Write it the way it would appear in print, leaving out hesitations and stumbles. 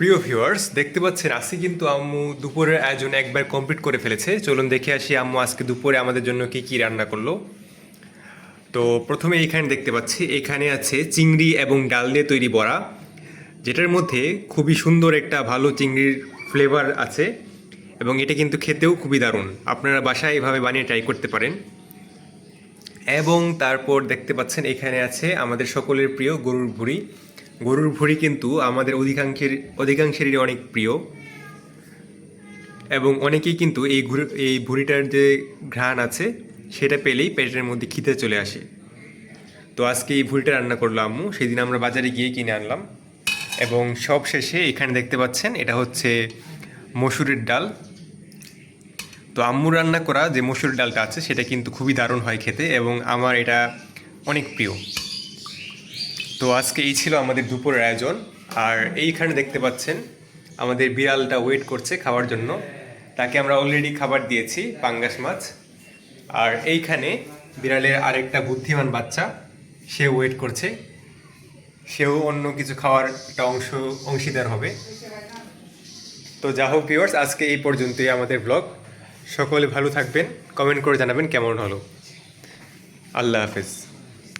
প্রিয় ভিউয়ার্স, দেখতে পাচ্ছেন আজকে কিন্তু আম্মু দুপুরের আয়োজন একবার কমপ্লিট করে ফেলেছে। চলুন দেখে আসি আম্মু আজকে দুপুরে আমাদের জন্য কি কি রান্না করলো। তো প্রথমে এইখানে দেখতে পাচ্ছি, এখানে আছে চিংড়ি এবং ডাল দিয়ে তৈরি বড়া, যেটার মধ্যে খুবই সুন্দর একটা ভালো চিংড়ির ফ্লেভার আছে এবং এটা কিন্তু খেতেও খুবই দারুণ। আপনারা বাসায় এভাবে বানিয়ে ট্রাই করতে পারেন। এবং তারপর দেখতে পাচ্ছেন এখানে আছে আমাদের সকলের প্রিয় গরুর ভুঁড়ি। গরুর ভুঁড়ি কিন্তু আমাদের অধিকাংশেরই অনেক প্রিয় এবং অনেকেই কিন্তু এই ভুঁড়িটার যে ঘ্রাণ আছে সেটা পেলেই পেটের মধ্যে খিদে চলে আসে। তো আজকে এই ভুঁড়িটা রান্না করলো আম্মু, সেই দিন আমরা বাজারে গিয়ে কিনে আনলাম। এবং সব শেষে এখানে দেখতে পাচ্ছেন এটা হচ্ছে মসুরের ডাল। তো আম্মুর রান্না করা যে মসুর ডালটা আছে সেটা কিন্তু খুবই দারুণ হয় খেতে এবং আমার এটা অনেক প্রিয়। তো আজকে এই ছিল আমাদের দুপুরের আয়োজন। আর এইখানে দেখতে পাচ্ছেন আমাদের বিড়ালটা ওয়েট করছে খাওয়ার জন্য। তাকে আমরা অলরেডি খাবার দিয়েছি পাঙ্গাস মাছ। আর এইখানে বিড়ালের আরেকটা বুদ্ধিমান বাচ্চা, সে ওয়েট করছে, সেও অন্য কিছু খাওয়ার একটা অংশীদার হবে। তো যা হোক ভিউয়ার্স, আজকে এই পর্যন্তই আমাদের ব্লগ। সকলে ভালো থাকবেন, কমেন্ট করে জানাবেন কেমন হলো। আল্লাহ হাফেজ।